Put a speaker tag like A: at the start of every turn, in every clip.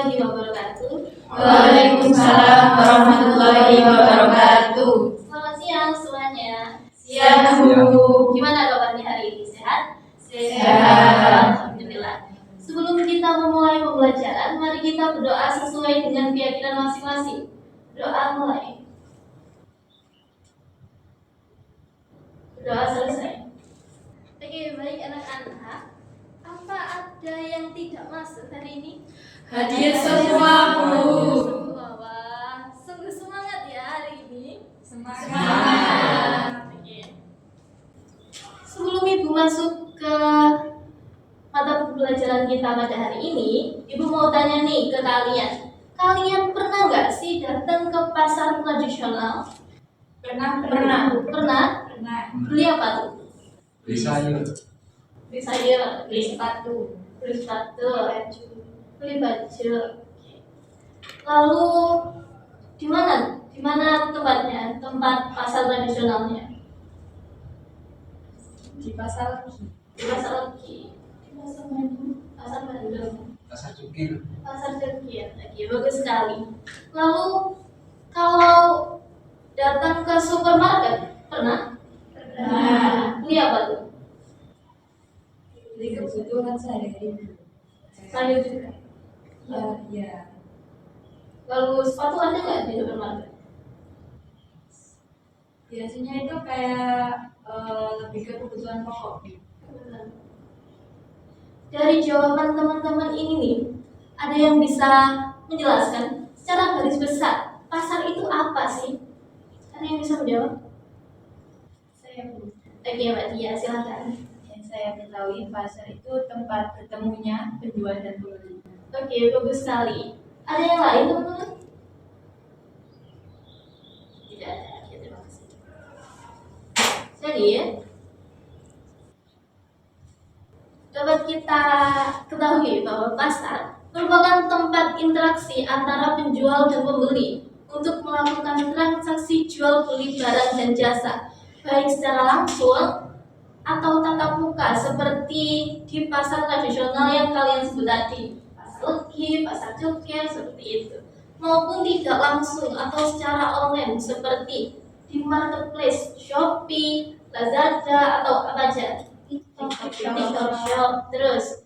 A: warahmatullahi wabarakatuh.
B: Waalaikumsalam warahmatullahi wabarakatuh.
A: Selamat siang semuanya.
B: Siang, Bu.
A: Gimana kabarnya hari ini? Sehat?
B: Sehat.
A: Alhamdulillah. Sebelum kita memulai pembelajaran, mari kita berdoa sesuai dengan keyakinan masing-masing. Doa mulai. Doa selesai. Oke, baik anak-anak. Apa ada yang tidak masuk hari ini?
B: Hadir semua, Bu.
A: Wah, sungguh semangat ya hari ini.
B: Semangat.
A: Oke. Sebelum Ibu masuk ke mata pembelajaran kita pada hari ini, Ibu mau tanya nih ke kalian. Kalian pernah nggak sih datang ke pasar tradisional?
B: Pernah.
A: Pernah? Beli apa tuh?
C: Beli sayur.
A: Beli sayur, beli
B: sepatu,
A: baju, beli baju. Lalu di mana? Di mana tempatnya? Tempat pasar tradisionalnya?
B: Di pasar Legi.
A: Di pasar Legi. Di pasar Bandung. Pasar Bandung.
C: Pasar Cukil.
A: Pasar Cukil. Oke, bagus sekali. Lalu kalau datang ke supermarket, pernah?
B: Pernah.
A: Beli apa tuh?
B: Beli kebutuhan sehari-hari.
A: Sayur juga.
B: Ya.
A: Lalu sepatu ada nggak di supermarket?
B: Biasanya itu kayak lebih ke kebutuhan pokok.
A: Dari jawaban teman-teman ini nih, ada yang bisa menjelaskan secara garis besar pasar itu apa sih? Ada yang bisa menjawab?
B: Saya Bu.
A: Oke, Mbak Dia, silakan.
B: Yang saya ketahui pasar itu tempat ketemunya penjual dan pembeli.
A: Oke, bagus sekali. Ada yang lain teman-teman? Tidak ada. Oke, terima kasih. Jadi dapat kita ketahui bahwa pasar merupakan tempat interaksi antara penjual dan pembeli untuk melakukan transaksi jual beli barang dan jasa, baik secara langsung atau tatap muka seperti di pasar tradisional yang kalian sebut tadi, pasar Legi, pasar Cukil, seperti itu, maupun tidak langsung atau secara online seperti di marketplace Shopee, Lazada atau apa aja, TikTok Shop, terus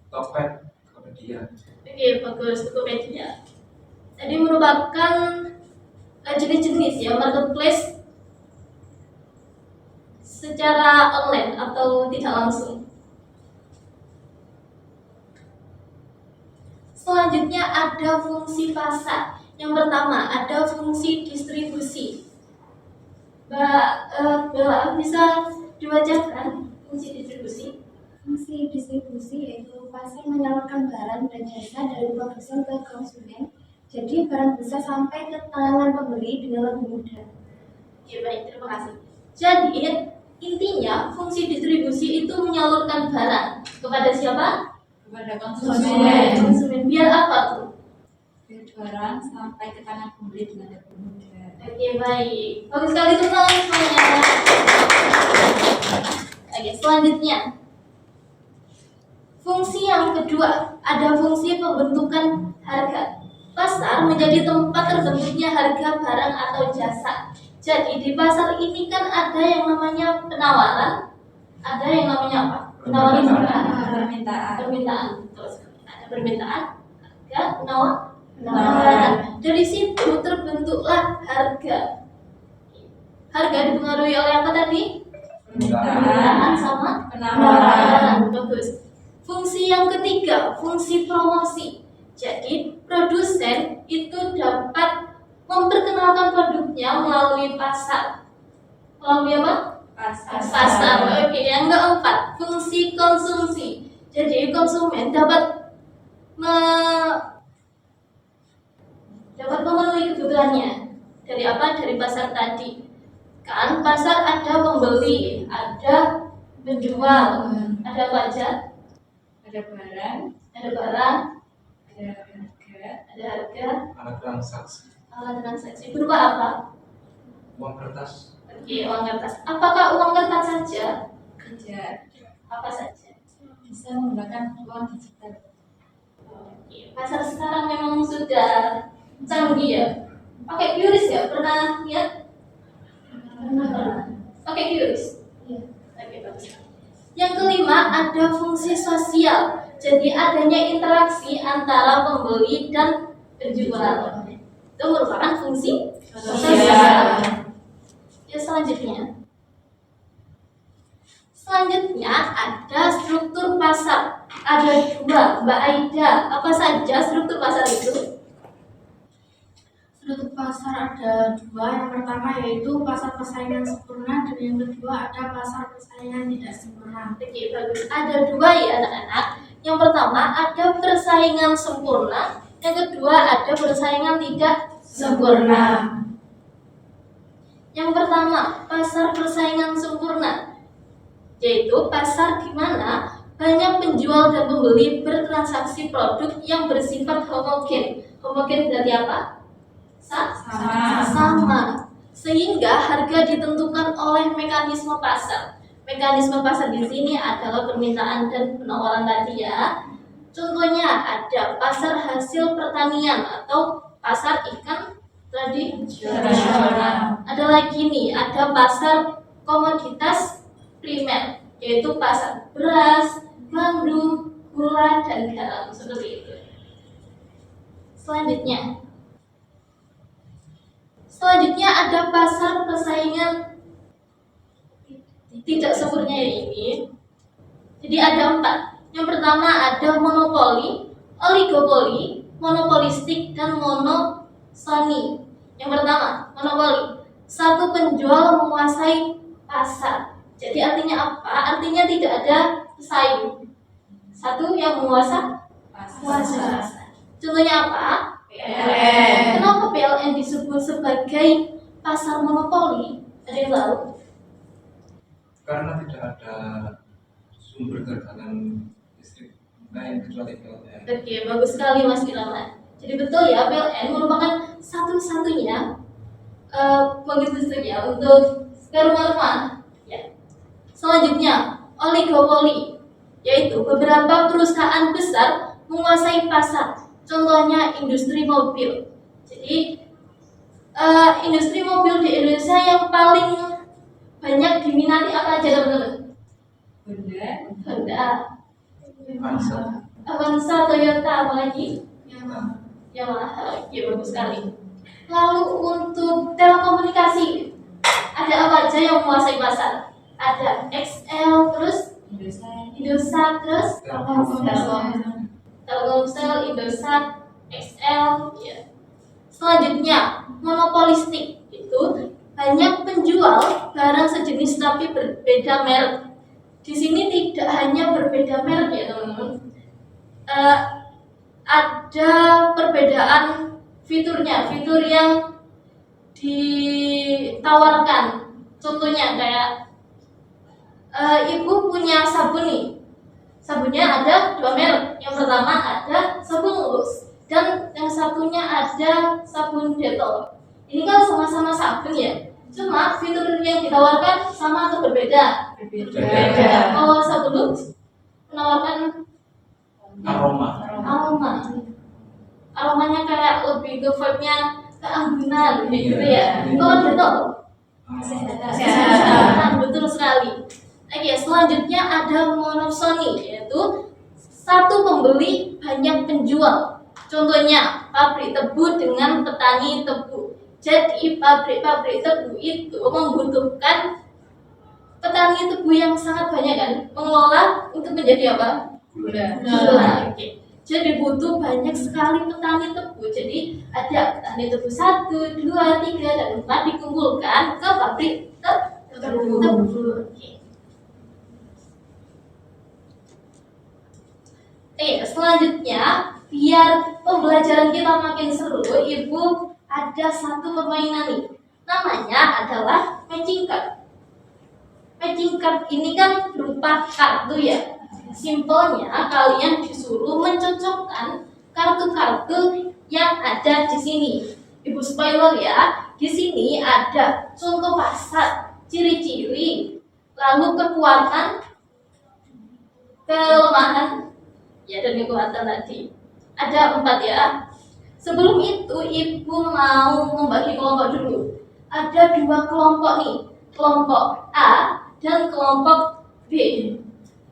C: Topet. Topedia.
A: oke, bagus, Tokopedia. Jadi merupakan jenis-jenis ya marketplace secara online atau tidak langsung. Selanjutnya ada fungsi pasar. Yang pertama ada fungsi distribusi. Mbak Bella, bisa dibacakan fungsi distribusi?
D: Fungsi distribusi yaitu pasar menyalurkan barang dan jasa dari produsen ke konsumen. Jadi barang bisa sampai ke tangan pembeli dengan lebih mudah.
A: Oke, baik, terima kasih. Jadi intinya fungsi distribusi itu menyalurkan barang kepada siapa?
B: Kepada
A: Konsumen. Biar apa tuh?
B: Biar barang sampai ke tangan pembeli dengan lebih mudah.
A: Oke, baik. Bagus sekali teman semuanya. Oke, selanjutnya. Fungsi yang kedua, ada fungsi pembentukan harga. Pasar menjadi tempat terbentuknya harga barang atau jasa. Jadi di pasar ini kan ada yang namanya penawaran, ada yang namanya apa? Penawaran juga. Permintaan. Terus ada permintaan, harga, penawaran. Dari situ terbentuklah harga. Harga dipengaruhi oleh apa tadi? Permintaan sama penawaran. Bagus. Fungsi yang ketiga, fungsi promosi. Jadi produsen itu dapat memperkenalkan produknya melalui pasar. Melalui apa? Pasar. Oke, yang keempat, fungsi konsumsi. Jadi konsumen dapat memenuhi kebutuhannya. Dari apa? Dari pasar tadi. Kan pasar ada pembeli, ada penjual, ada apa aja?
B: Ada barang,
A: Ada barang,
B: ada harga,
A: ada harga,
C: Alat transaksi.
A: alat transaksi. Berupa apa?
C: Uang kertas.
A: Oke, uang kertas. Apakah uang kertas saja?
B: tidak
A: Apa saja?
B: bisa menggunakan uang digital.
A: Oke, pasar sekarang memang sudah canggih ya. Pakai QRIS ya? Pernah lihat? Pernah. Pakai QRIS?
D: Iya.
A: Oke, bagus. Yang kelima, ada fungsi sosial. Jadi adanya interaksi antara pembeli dan penjual. Itu merupakan fungsi sosial. Ya, selanjutnya ada struktur pasar. Ada dua, Mbak Aida. Apa saja struktur pasar itu?
E: Struktur pasar ada dua, yang pertama yaitu pasar persaingan sempurna dan yang kedua ada pasar persaingan tidak sempurna.
A: Oke, bagus. Ada dua ya anak-anak. Yang pertama ada persaingan sempurna, yang kedua ada persaingan tidak sempurna. Yang pertama, pasar persaingan sempurna, yaitu pasar di mana banyak penjual dan pembeli bertransaksi produk yang bersifat homogen. Homogen berarti apa? Sama. Sehingga harga ditentukan oleh mekanisme pasar. Mekanisme pasar di sini adalah permintaan dan penawaran tadi ya. Contohnya ada pasar hasil pertanian atau pasar ikan tradisional. Ada lagi nih, ada pasar komoditas primer, yaitu pasar beras, gandum, gula, dan garam seperti itu. Selanjutnya ada pasar persaingan tidak sempurna ini. Jadi ada 4. Yang pertama ada monopoli, oligopoli, monopolistik, dan monosoni. Yang pertama, monopoli. Satu penjual menguasai pasar. Jadi artinya apa? Artinya tidak ada pesaing. Satu yang menguasai pasar. Contohnya apa? PLN. Kenapa PLN disebut sebagai pasar monopoli? Ada yang tahu?
C: Karena tidak ada sumber tegangan listrik lain kecuali PLN.
A: Oke, bagus sekali Mas Irama. Jadi betul ya, PLN merupakan satu-satunya pembangkit listrik ya untuk ke rumah-rumah. Ya. Selanjutnya, oligopoli, yaitu beberapa perusahaan besar menguasai pasar. Contohnya industri mobil. Jadi industri mobil di Indonesia yang paling banyak diminati apa aja teman-teman? Honda, Avanza, Toyota, apa lagi? Yamaha. Oke, bagus sekali. Lalu untuk telekomunikasi, ada apa aja yang menguasai pasar? Ada XL, terus Indosat, terus Telkomsel, Indosat, XL, ya. Selanjutnya, monopolistik itu banyak penjual barang sejenis tapi berbeda merek. Di sini tidak hanya berbeda merek ya teman-teman. Ada perbedaan fiturnya, fitur yang ditawarkan. Contohnya kayak ibu punya sabun nih. Sabunnya ada 2 merek. Yang pertama ada sabun Lux dan yang satunya ada sabun Dettol. Ini kan sama-sama sabun ya. Cuma fitur yang ditawarkan sama atau berbeda? Berbeda. Kalau sabun Lux menawarkan aroma. Aromanya kayak lebih ke vibe-nya keanggunan gitu ya. Kalau Dettol kesehatan, betul sekali. Oke, selanjutnya ada monosoni, yaitu satu pembeli banyak penjual. Contohnya pabrik tebu dengan petani tebu. Jadi pabrik-pabrik tebu itu membutuhkan petani tebu yang sangat banyak kan, mengelola untuk menjadi apa? Gula. Oke. Jadi butuh banyak sekali petani tebu. Jadi ada petani tebu 1, 2, 3, dan 4 dikumpulkan ke pabrik tebu. Oke. Selanjutnya, biar pembelajaran kita makin seru, Ibu ada satu permainan nih. Namanya adalah matching card. Matching card ini kan berupa kartu ya. Simpelnya kalian disuruh mencocokkan kartu-kartu yang ada di sini. Ibu spoiler ya, di sini ada contoh pasar, ciri-ciri, lalu kekuatan, kelemahan, ya dan kekuatan tadi. ada 4 ya. Sebelum itu ibu mau membagi kelompok dulu. Ada 2 kelompok nih, kelompok A dan kelompok B.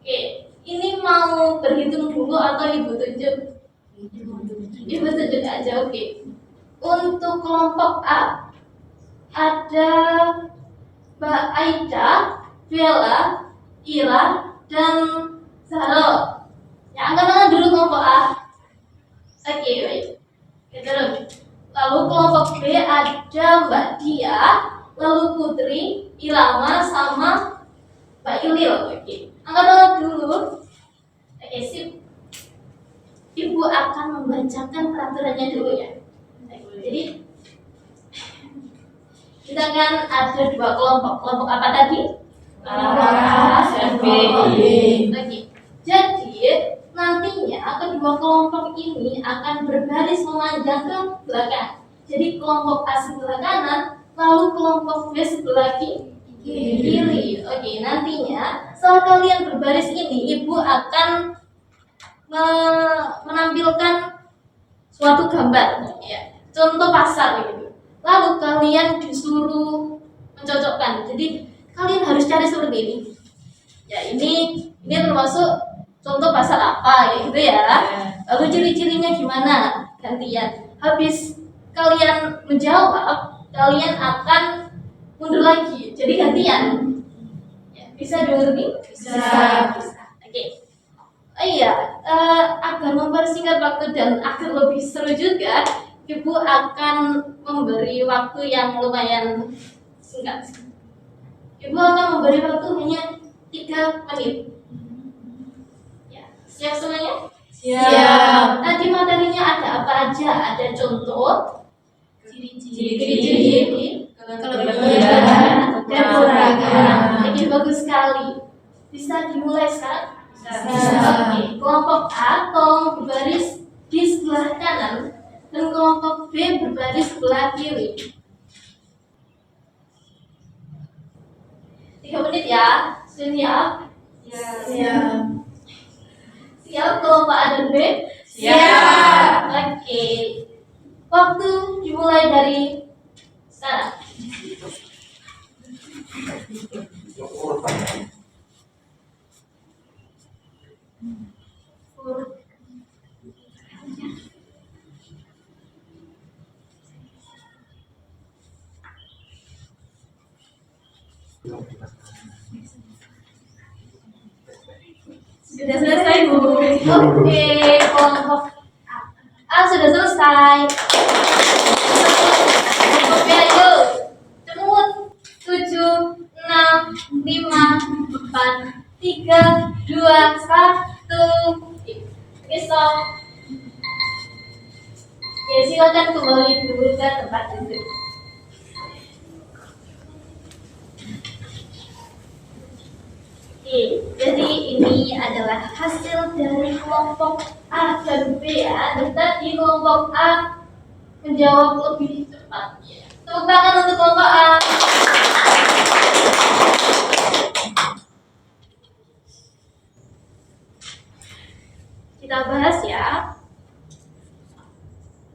A: Oke, ini mau berhitung dulu atau ibu tunjuk? Ibu tunjuk aja, oke. Untuk kelompok A ada Mbak Aida, Bella, Ira, dan Zahro. Ya, angkat tangan dulu kelompok A. Oke, baik. Terus. Lalu kelompok B ada Mbak Dia, lalu Putri, Ilama, sama Mbak Ilil. Oke, angkat tangan dulu. Oke, sip. Ibu akan membacakan peraturannya dulu ya. Jadi kita kan ada 2 kelompok. Kelompok apa tadi?
B: A dan B.
A: Oke. Jadi nantinya kedua kelompok ini akan berbaris memanjang ke belakang. Jadi kelompok A sebelah kanan, lalu kelompok B sebelah kiri. Oke, nantinya setelah kalian berbaris ini, ibu akan menampilkan suatu gambar, ya, contoh pasar gitu. Lalu kalian disuruh mencocokkan. Jadi kalian harus cari seperti ini. Ya, ini termasuk contoh pasar apa, ya gitu ya. Lalu ciri-cirinya gimana? Gantian. Habis kalian menjawab, kalian akan mundur lagi. Jadi gantian. Ya, bisa diulangi? Bisa. Oke. Oh iya, agar mempersingkat waktu dan agar lebih seru juga, ibu akan memberi waktu yang lumayan singkat. Ibu akan memberi waktu hanya 3 menit. Ya, siap semuanya?
B: Siap.
A: Tadi materinya ada apa aja? Ada contoh,
B: Ciri-ciri,
A: kelebihan, dan kekurangan. Oke, bagus sekali. Bisa dimulai sekarang? Oke, kelompok A tolong berbaris di sebelah kanan dan kelompok B berbaris sebelah kiri. 3 menit ya. Siap?
E: Siap.
A: Siap kelompok A dan B?
B: Siap.
A: Oke. Waktu dimulai dari sekarang. Sudah selesai, Bu. Oke, kelompok A sudah selesai. Kelompok B, ayo. Cepet. 7, 6, 5, 4, 3, 2, 1. Oke, stop. Ya, silakan kembali dulu ke tempat duduk. Oke, jadi ini adalah hasil dari kelompok A dan B ya. Dan tadi kelompok A menjawab lebih cepat ya. Tepuk tangan untuk kelompok A. Kita bahas ya.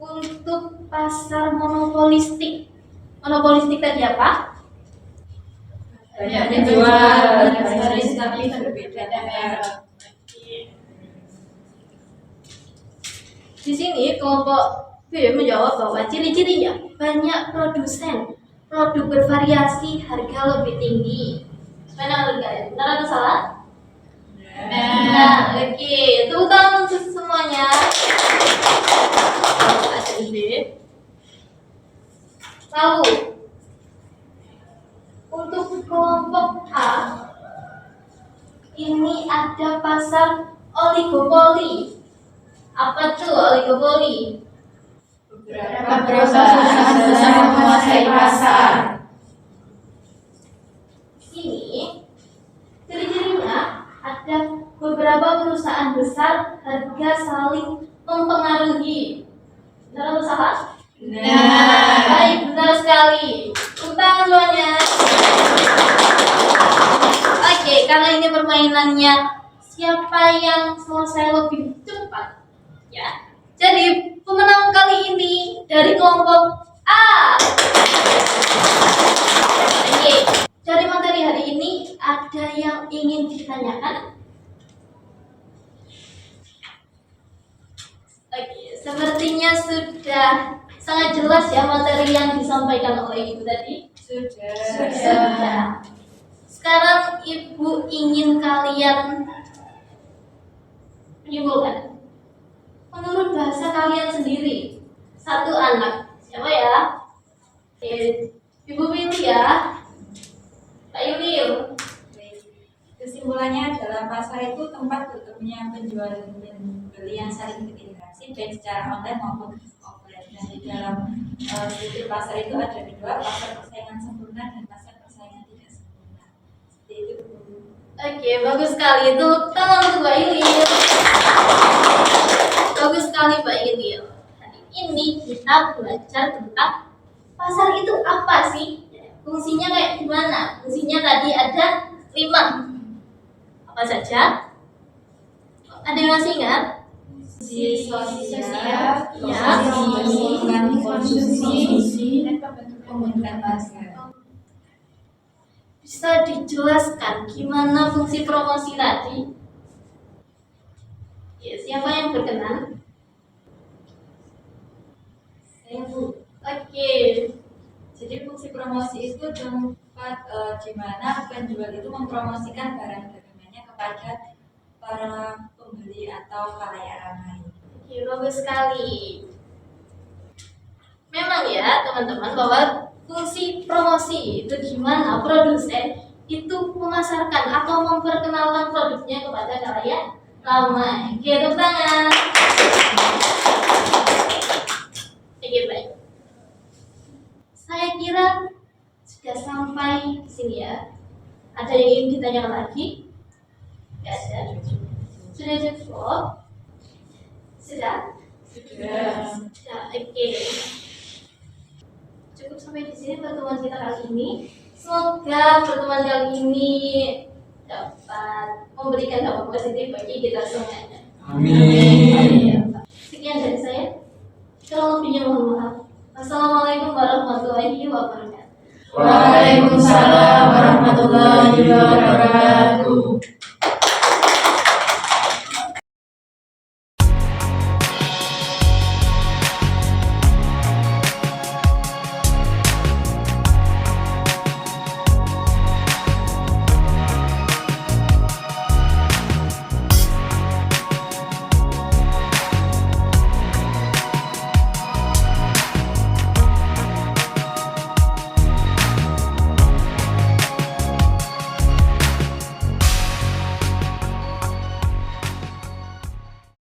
A: Untuk pasar monopolistik. Monopolistik tadi apa?
B: Banyak dijual, baris tapi berbeda merek.
A: Di sini kelompok B menjawab bahwa ciri-cirinya banyak produsen, produk bervariasi, harga lebih tinggi. Benar enggak ya? Benar atau salah? Nah, oke. Tepuk tangan untuk semuanya. Lalu untuk kelompok A ini ada pasar oligopoli. Apa tuh oligopoli?
B: Beberapa perusahaan besar menguasai pasar.
A: Ini ciri-cirinya ada beberapa perusahaan besar, harga saling mempengaruhi. Benar atau salah?
B: Benar.
A: Baik, benar sekali. Tepuk tangan semuanya. Oke, karena ini permainannya siapa yang selesai lebih cepat, ya. dari kelompok A. Oke, dari materi hari ini ada yang ingin ditanyakan? Oke, sepertinya sudah sangat jelas ya materi yang disampaikan oleh Ibu tadi. Sudah. Sekarang Ibu ingin kalian menyimpulkan. Menurut bahasa kalian sendiri, satu anak. Siapa ya? Ibu pilih ya. Pak Yulil.
B: Kesimpulannya adalah pasar itu tempat bertemunya penjual dan pembeli yang saling berinteraksi baik secara online maupun offline. Dan di dalam struktur pasar itu ada dua, pasar persaingan sempurna dan pasar persaingan tidak sempurna. Seperti itu.
A: Oke, bagus sekali. Tepuk tangan untuk Mbak Yulil. Bagus sekali Mbak Yulil. Hari ini kita belajar tentang pasar itu apa sih? Fungsinya kayak gimana? Fungsinya tadi ada 5. Apa saja? Ada yang masih ingat?
B: Sosial,
E: konsumsi,
B: dan pembentukan pasar.
A: Bisa dijelaskan gimana fungsi promosi tadi? Ya, siapa yang berkenan?
B: Saya Bu.
A: Oke.
B: Jadi fungsi promosi itu tempat di mana penjual itu mempromosikan barang dagangannya kepada para pembeli atau khalayak ramai.
A: Oke, bagus sekali. Memang ya teman-teman bahwa fungsi promosi itu gimana produsen itu memasarkan atau memperkenalkan produknya kepada khalayak ramai. Oke, tepuk tangan. Oke, baik. Saya kira sudah sampai di sini ya. Ada yang ingin ditanyakan lagi? Tidak ada. Sudah cukup? Sudah? Sudah. Oke. Cukup sampai di sini pertemuan kita kali ini. Semoga pertemuan kali ini dapat memberikan dampak positif bagi kita semuanya.
C: Amin.
A: Sekian dari saya. Kalau lebihnya mohon maaf. Wassalamualaikum warahmatullahi wabarakatuh.
E: Waalaikumsalam warahmatullahi wabarakatuh.